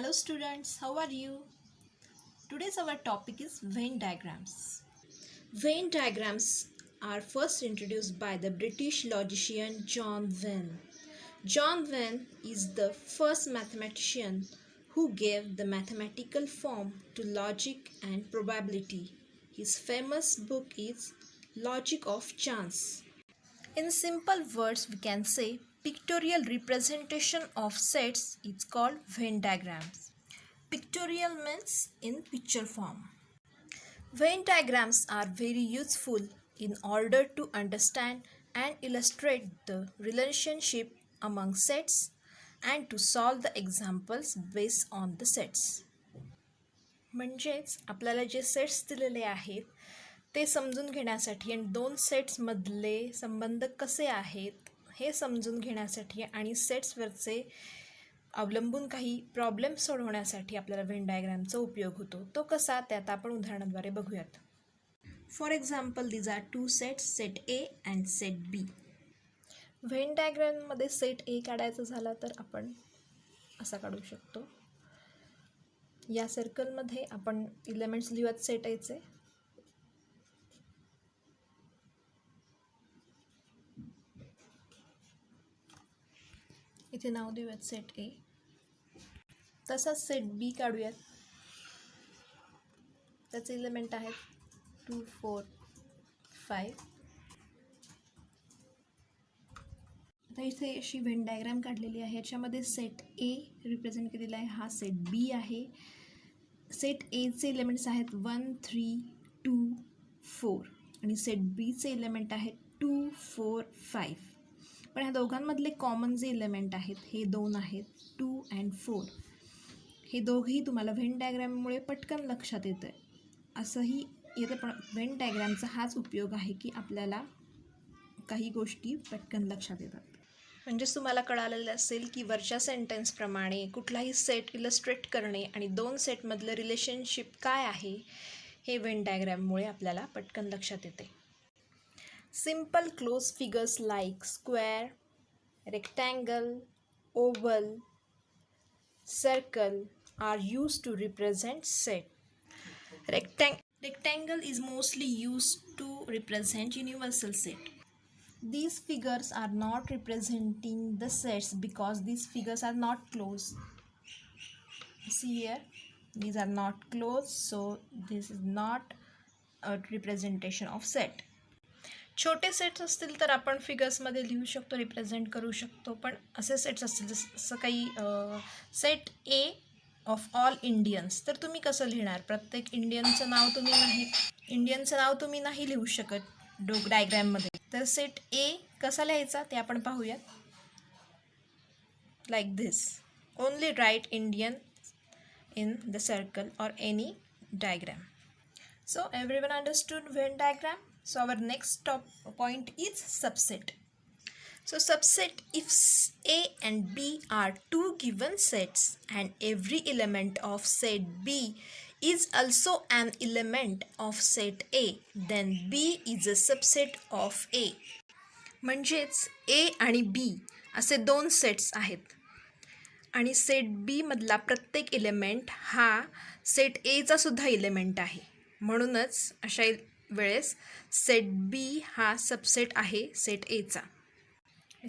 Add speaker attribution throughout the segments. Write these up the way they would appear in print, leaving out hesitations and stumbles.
Speaker 1: Hello students, how are you? Today's our topic is Venn diagrams. Venn diagrams are first introduced by the British logician John Venn. John Venn is the first mathematician who gave the mathematical form to logic and probability. His famous book is Logic of Chance. In simple words, we can say pictorial representation of sets is called Venn diagrams. Pictorial means in picture form. Venn diagrams are very useful in order to understand and illustrate the relationship among sets and to solve the examples based on the sets. म्हणजेच आपल्याला जे sets दिलेले आहेत ते समजून घेण्यासाठी आणि दोन सेट्समधले संबंध कसे आहेत हे समजून घेण्यासाठी आणि सेट्सवरचे अवलंबून काही प्रॉब्लेम सोडवण्यासाठी आपल्याला व्हेन डायग्रामचा उपयोग होतो. तो कसा ते आता आपण उदाहरणाद्वारे बघूयात. For example these are two sets, set A and set B. Venn डायग्राममध्ये सेट ए काढायचा झाला तर आपण असा काढू शकतो. या सर्कलमध्ये आपण एलिमेंट्स लिहूयात सेट एचे. इथे नाव देऊयात सेट ए. तसाच सेट बी काढूयात. त्याचे एलिमेंट आहेत 2 4 5. आता इथे अशी व्हेन डायग्राम काढलेली आहे. याच्यामध्ये सेट ए रिप्रेझेंट केलेला आहे, हा सेट बी आहे. सेट एचे एलिमेंट्स आहेत 1 3 2 4 आणि सेट बीचे एलिमेंट आहेत 2 4 5. पण ह्या दोघांमधले कॉमन जे एलिमेंट आहेत हे दोन आहेत 2 अँड 4. हे दोघेही तुम्हाला व्हेन डायग्राममुळे पटकन लक्षात येतं आहे. असंही येतं, पण व्हेन डायग्रामचा हाच उपयोग आहे की आपल्याला काही गोष्टी पटकन लक्षात येतात. म्हणजेच तुम्हाला कळालेलं असेल की वरच्या सेंटेन्सप्रमाणे कुठलाही सेट इलस्ट्रेट करणे आणि दोन सेटमधलं रिलेशनशिप काय आहे हे व्हेन डायग्राममुळे आपल्याला पटकन लक्षात येते. Simple close figures like square, rectangle, oval, circle are used to represent set. Rectangle is mostly used to represent universal set. These figures are not representing the sets because these figures are not closed. See here, these are not closed, so this is not a representation of set. छोटे sets असतील तर आपण फिगर्समध्ये लिहू शकतो, represent करू शकतो. पण असे सेट्स असतील जसं काही set A of all Indians, तर तुम्ही कसं लिहिणार? प्रत्येक इंडियनचं नाव तुम्ही नाही लिहू शकत डायग्रॅममध्ये. तर सेट ए कसा लिहायचा ते आपण पाहूयात. Like this, only write Indian in the circle or any diagram. So everyone understood Venn diagram? So our next point is subset. So subset, if A and B are two given sets and every element of set B is also an element of set A, then B is a subset of A. म्हणजेच A आणि B असे दोन sets आहेत आणि set बी मधला प्रत्येक element हा set एचा सुद्धा एलिमेंट आहे. म्हणूनच अशा वेळेस सेट बी हा सबसेट आहे सेट एचा.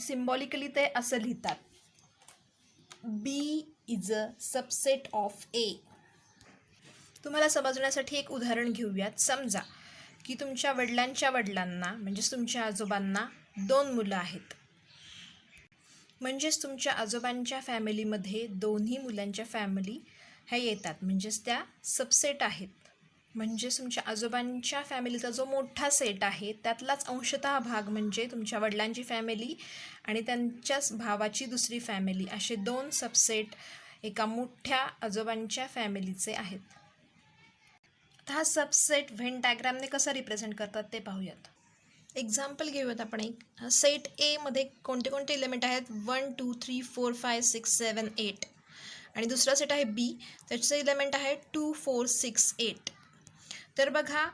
Speaker 1: सिम्बॉलिकली ते असं लिहितात, बी इज अ सबसेट ऑफ ए. तुम्हाला समजण्यासाठी एक उदाहरण घेऊयात. समजा की तुमच्या वडिलांच्या वडिलांना म्हणजेच तुमच्या आजोबांना 2 मुलं आहेत. म्हणजेच तुमच्या आजोबांच्या फॅमिलीमध्ये दोन्ही मुलांच्या फॅमिली ह्या येतात, म्हणजेच त्या सबसेट आहेत. म्हणजेच तुमच्या आजोबांच्या फॅमिलीचा जो मोठा सेट आहे त्यातलाच अंशतः भाग म्हणजे तुमच्या वडिलांची फॅमिली आणि त्यांच्याच भावाची दुसरी फॅमिली, असे 2 सबसेट एका मोठ्या आजोबांच्या फॅमिलीचे आहेत. आता हा सबसेट व्हेन डायग्रामने कसा रिप्रेझेंट करतात ते पाहूयात. एक्झाम्पल घेऊयात आपण एक. सेट एमध्ये कोणते कोणते एलिमेंट आहेत? 1 2 3 4 5 6 7 8. आणि दुसरा सेट आहे बी, त्याचे एलिमेंट आहे 2 4 6 8. तर बघा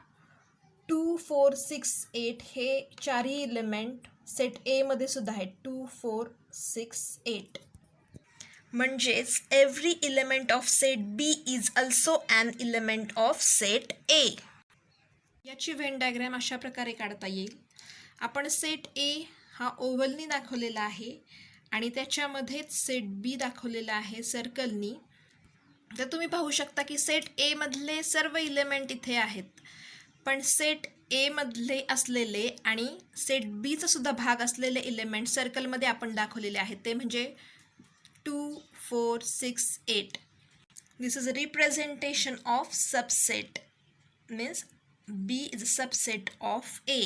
Speaker 1: 2 4 6 8 हे चारही एलिमेंट सेट एमध्ये सुद्धा आहेत 2 4 6 8. म्हणजेच every element of set B is also an element of set A. याची व्हेन डायग्रॅम अशा प्रकारे काढता येईल. आपण सेट ए हा ओव्हलनी दाखवलेला आहे आणि त्याच्यामध्येच सेट बी दाखवलेला आहे सर्कलनी. तर तुम्ही पाहू शकता की सेट ए मधले सर्व इलेमेंट इथे आहेत, पण सेट ए मधले असलेले आणि सेट बीचा सुद्धा भाग असलेले इलेमेंट सर्कलमध्ये आपण दाखवलेले आहेत, ते म्हणजे 2, 4, 6, 8. This is a representation of subset, means B is a subset of A.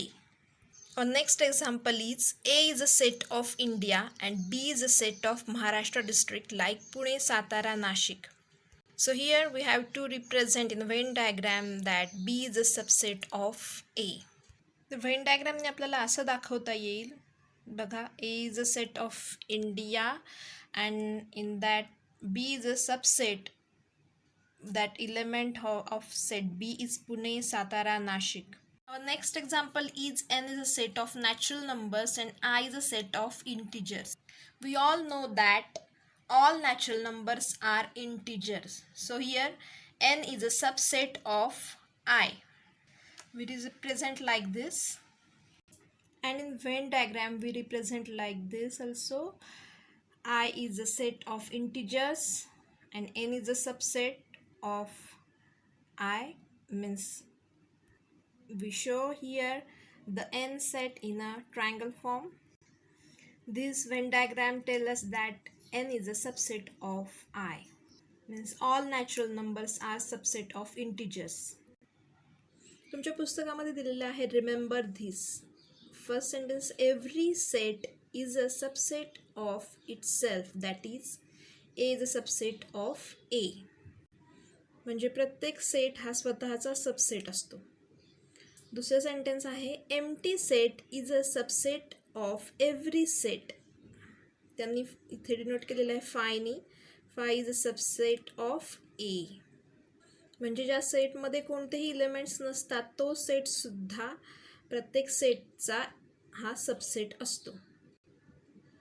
Speaker 1: Our next example is A is a set of India and B is a set of Maharashtra district like Pune, Satara, Nashik. So here we have to represent in the Venn diagram that B is a subset of A. The Venn diagram ने आपल्याला असं दाखवता येईल बघा, A is a set of India and in that B is a subset. That element of set B is Pune, Satara, Nashik. Our next example is N is a set of natural numbers and I is a set of integers. We all know that all natural numbers are integers. So here N is a subset of I. We represent like this. And in Venn diagram we represent like this also. I is a set of integers and N is a subset of I, means we show here the N set in a triangle form. This Venn diagram tells us that N is a subset of I, means all natural numbers are subset of integers. तुमच्या पुस्तकामध्ये दिलेले आहे remember this. First sentence, every set is a subset of itself, that is A is a subset of A. म्हणजे प्रत्येक set हा स्वतःचा subset असतो. दुसरं सेंटेन्स आहे, empty set is a subset of every set. त्यांनी इथे डिनोट केलेलं आहे फायनी. Phi is a subset of A. म्हणजे ज्या सेटमध्ये कोणतेही इलेमेंट्स नसतात तो सेटसुद्धा प्रत्येक सेटचा हा सबसेट असतो.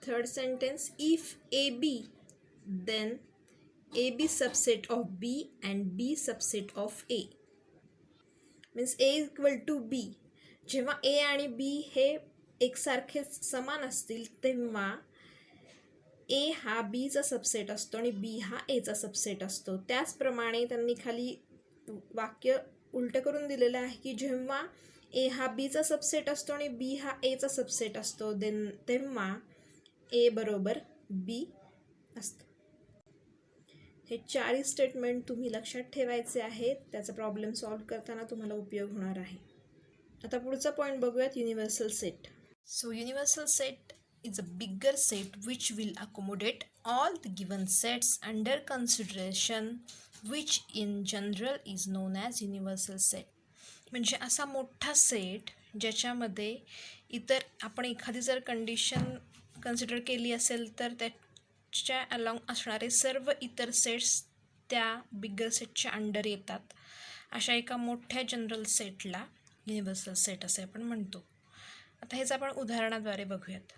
Speaker 1: Third sentence, if A B then A be subset of B and B subset of A. Means A equal to B. जेव्हा A आणि B हे एकसारखे समान असतील तेव्हा A हा B चा सबसेट असतो आणि B हा A चा सबसेट असतो. त्याचप्रमाणे त्यांनी खाली वाक्य उलट करून दिलेलं आहे की जेव्हा A हा B चा सबसेट असतो आणि B हा A चा सबसेट असतो तेव्हा A बरोबर B असतं. हे 4 स्टेटमेंट तुम्ही लक्षात ठेवायचे आहेत. त्याचा प्रॉब्लेम सॉल्व्ह करताना तुम्हाला उपयोग होणार आहे. आता पुढचा पॉईंट बघूयात, universal set. So universal set is a bigger set which will accommodate all the given sets under consideration which in general is non as universal set. म्हणजे असा मोठा सेट ज्याच्यामध्ये इतर आपण एखादी जर कंडिशन कन्सिडर केली असेल तर च्या अलॉंग असणारे सर्व इतर सेट्स त्या बिगर सेटच्या अंडर येतात. अशा एका मोठ्या जनरल सेटला युनिव्हर्सल सेट असे आपण म्हणतो. आता हेच आपण उदाहरणाद्वारे बघूयात.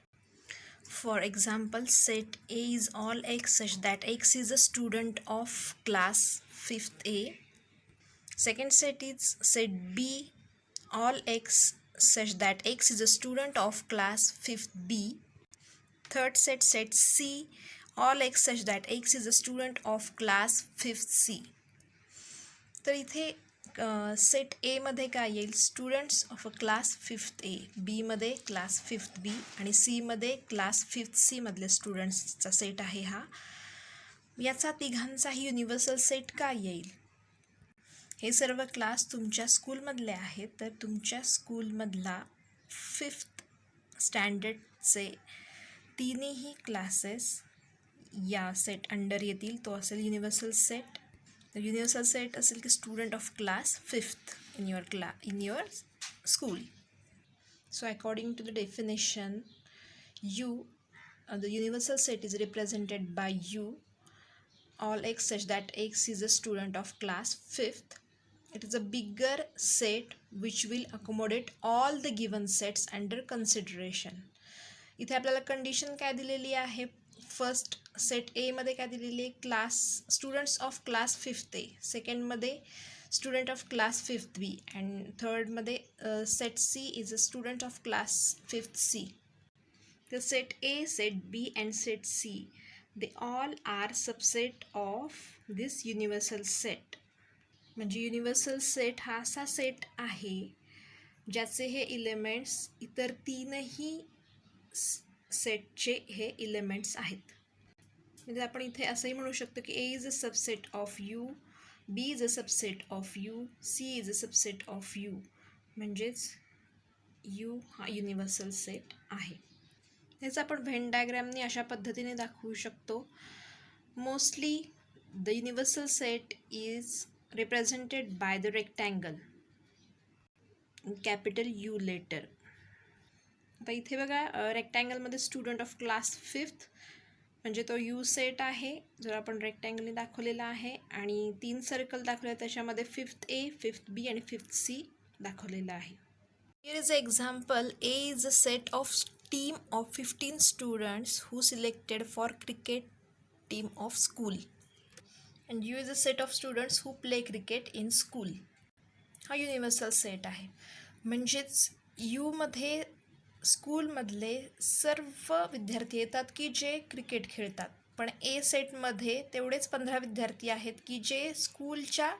Speaker 1: For example, set A is all x such that x is a student of class 5th A. Second set is set be all x such that x is a student of class 5th B. Third set, set C all x such that x is a student of class 5th C. तर इथे set ए मध्ये काय येईल, students of a class 5th A, बी मध्ये class 5th B आणि C मध्ये class 5th C मधले स्टुडंट्सचा set आहे हा. याचा तिघांचाही युनिव्हर्सल सेट काय येईल. हे सर्व क्लास तुमच्या स्कूलमधले आहेत, तर तुमच्या स्कूलमधला 5th स्टँडर्डचे तिन्ही क्लासेस या सेट अंडर येतील. तो असेल युनिव्हर्सल सेट. तर युनिव्हर्सल सेट असेल की student of class 5th in your school. So according to the definition, the universal set is represented by U, all x such that x is a student of class 5th. It is a bigger set which will accommodate all the given sets under consideration. इथे आपल्याला condition काय दिलेली आहे, first set ए मध्ये काय दिलेली आहे, class students of class 5th A, सेकंडमध्ये student of class 5th B, and थर्डमध्ये set C is a student of class 5th C. The set A, set B and set C, they all are subset of this universal set. म्हणजे universal set हा असा set आहे ज्याचे हे elements इतर तीनही सेटचे हे इलेमेंट्स आहेत. म्हणजे आपण इथे असंही म्हणू शकतो की A is a subset of U, B is a subset of U, C is a subset of U. म्हणजेच U हा युनिव्हर्सल सेट आहे. ह्याचं आपण व्हेन डायग्रॅमने अशा पद्धतीने दाखवू शकतो. Mostly the universal set is represented by the rectangle, capital U letter. आता इथे बघा रेक्टँगलमध्ये स्टुडंट ऑफ क्लास 5th म्हणजे तो U सेट आहे, जर आपण रेक्टँगलने दाखवलेला आहे. आणि 3 सर्कल दाखवले, त्याच्यामध्ये 5th A, 5th B आणि 5th C दाखवलेला आहे. Here is an example. A is a set of team of 15 students who selected for cricket team of school, and U is a set of students who play cricket in school. हा universal set आहे. म्हणजेच U मध्ये स्कूलमधले सर्व विद्यार्थी येतात की जे cricket खेळतात, पण A सेटमध्ये तेवढेच 15 विद्यार्थी आहेत की जे स्कूलच्या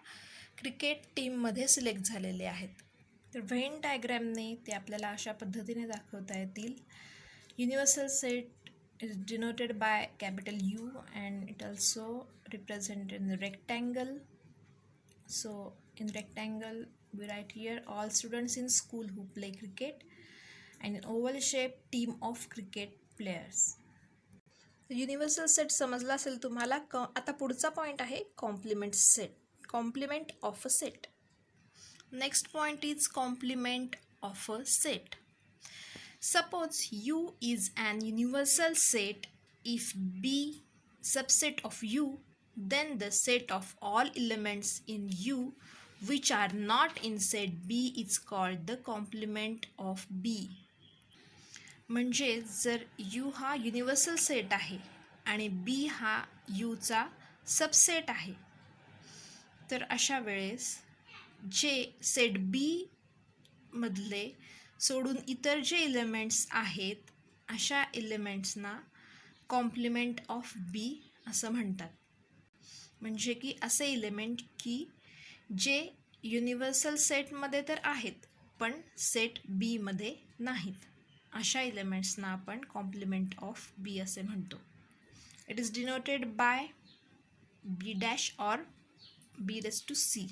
Speaker 1: क्रिकेट टीममध्ये सिलेक्ट झालेले आहेत. तर व्हेन डायग्रॅमने ते आपल्याला अशा पद्धतीने दाखवता येतील. Universal set is denoted by capital U and it also represented in the rectangle. So in rectangle we write here all students in school who play cricket, and in oval shape team of cricket players. Universal set समजला असेल तुम्हाला. आता पुढचा point आहे complement set, complement of a set. Next point is complement of a set. Suppose U is an universal set if B subset of U, then the set of all elements in U which are not in set B is called the complement of B. म्हणजे जर U हा universal set आहे आणि B हा Uचा subset आहे, तर अशा वेळेस जे सेट बी मधले सोडून इतर जे इलेमेंट्स आहेत अशा इलेमेंट्सना कॉम्प्लिमेंट ऑफ बी असं म्हणतात. म्हणजे की असे इलेमेंट की जे युनिव्हर्सल सेटमध्ये तर आहेत पण सेट बीमध्ये नाहीत, अशा इलेमेंट्सना आपण कॉम्प्लिमेंट ऑफ बी असे म्हणतो. It is denoted by B dash or B raise to C.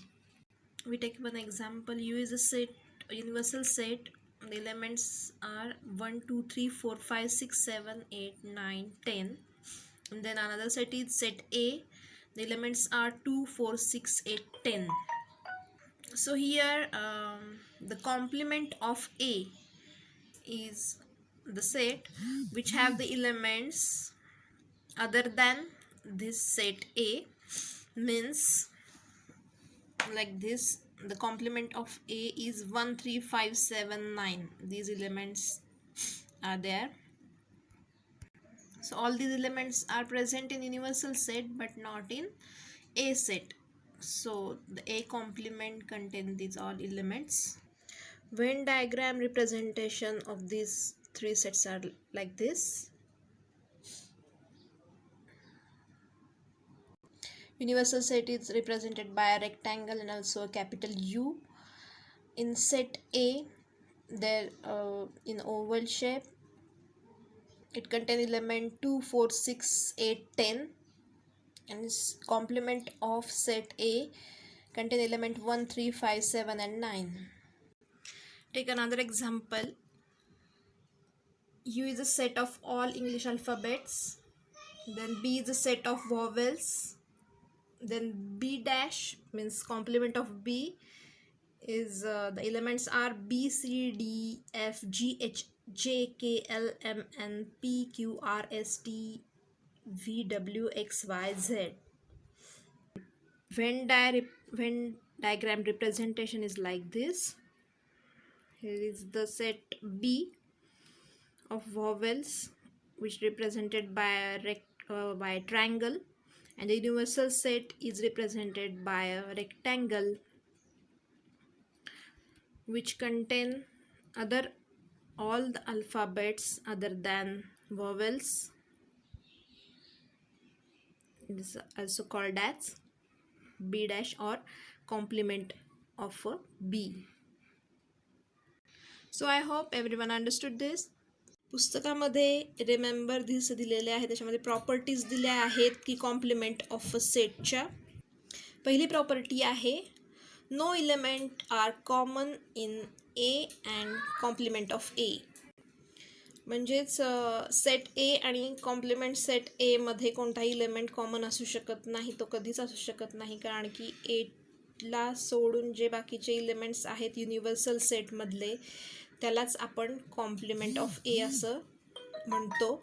Speaker 1: We take one example. U is a set, a universal set. The elements are 1 2 3 4 5 6 7 8 9 10. And then another set is set A. The elements are 2 4 6 8 10. So here the complement of A is the set which have the elements other than this set A, means like this. The complement of A is 1 3 5 7 9. These elements are there. So all these elements are present in universal set but not in A set. So the A complement contain these all elements. Venn diagram representation of these three sets are like this. Universal set is represented by a rectangle and also a capital U. In set A, there in oval shape, it contains element 2 4 6 8 10, and its complement of set A contain element 1 3 5 7 and 9. Take another example. U is a set of all English alphabets, then B is a set of vowels, then B dash means complement of B is the elements are B C D F G H J K L M N P Q R S T V W X Y Z. Venn diagram representation is like this. Here is the set B of vowels, which represented by by a triangle, and the universal set is represented by a rectangle which contain all the alphabets other than vowels. This is also called as B dash or complement of a B. So I hope everyone understood this. पुस्तकामध्ये remember this दिलेले आहे, त्याच्यामध्ये properties दिल्या आहेत की complement of अ सेटच्या. पहिली property आहे no element are common in A and complement of A. म्हणजेच सेट ए आणि कॉम्प्लिमेंट सेट ए मध्ये कोणताही इलेमेंट कॉमन असू शकत नाही, तो कधीच असू शकत नाही, कारण की एला सोडून जे बाकीचे इलेमेंट्स आहेत युनिव्हर्सल सेटमधले त्यालाच आपण कॉम्प्लिमेंट ऑफ ए असं म्हणतो.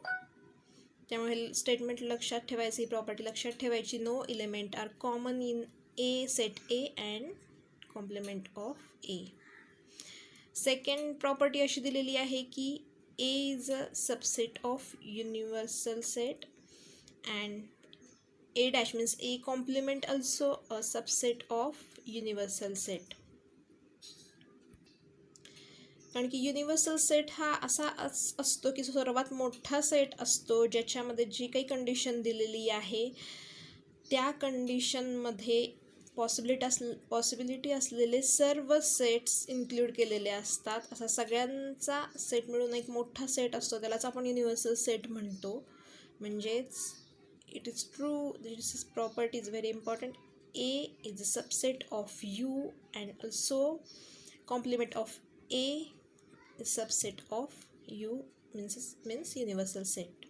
Speaker 1: त्यामुळे स्टेटमेंट लक्षात ठेवायची, ही प्रॉपर्टी लक्षात ठेवायची. No element are common in a set A and complement of A. Second property अशी दिलेली आहे की A is a subset of universal set and A dash means A complement also a subset of universal set. कारण की universal set हा असा असतो की सर्वात मोठा सेट असतो ज्याच्यामध्ये जी काही कंडिशन दिलेली आहे त्या कंडिशनमध्ये पॉसिबिलिटी असलेले सर्व सेट्स इन्क्लूड केलेले असतात. असा सगळ्यांचा सेट मिळून एक मोठा सेट असतो, त्यालाच आपण युनिव्हर्सल सेट म्हणतो. म्हणजेच it is true, this property is very important. A is a subset of U and also complement of A is subset of U means universal set.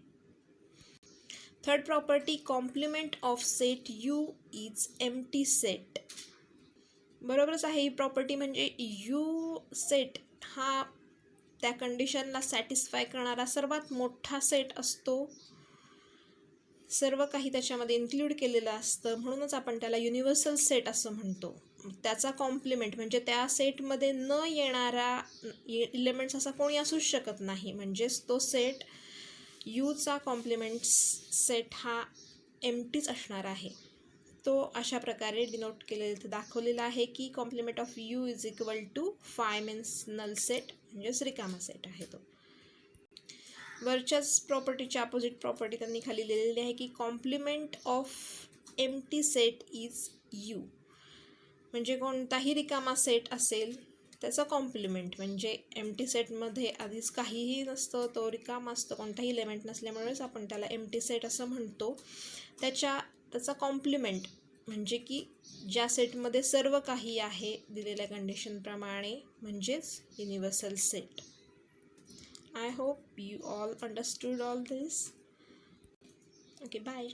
Speaker 1: Third property complement of set U is empty set. बरोबरच आहे ही property. म्हणजे U set हा त्या कंडिशनला satisfy करणारा सर्वात मोठा सेट असतो, सर्व काही त्याच्यामध्ये इन्क्लूड केलेलं असतं, म्हणूनच आपण त्याला युनिव्हर्सल सेट असं म्हणतो. त्याचा कॉम्प्लिमेंट म्हणजे त्या सेटमध्ये न येणारा इलेमेंट्स असा कोणी असूच शकत नाही. म्हणजेच तो सेट यूचा कॉम्प्लिमेंट सेट हा एम्प्टीच असणार आहे. तो अशा प्रकारे डिनोट केलेलं दाखवलेला आहे की complement of U is equal to 5 means null set, म्हणजेच रिकामा सेट आहे तो. वरच्याच प्रॉपर्टीची अपोजिट प्रॉपर्टी त्यांनी खाली लिहिलेली आहे की complement of empty set is U. म्हणजे कोणताही रिकामा सेट असेल त्याचा कॉम्प्लिमेंट म्हणजे एम्प्टी सेटमध्ये आधीच काहीही नसतं, तो रिकामा असतं, कोणताही इलेमेंट नसल्यामुळेच आपण त्याला एम्प्टी सेट असं म्हणतो. त्याचा कॉम्प्लिमेंट म्हणजे की ज्या सेटमध्ये सर्व काही आहे दिलेल्या कंडिशनप्रमाणे, म्हणजेच universal set. I hope you all understood all this. Okay, bye.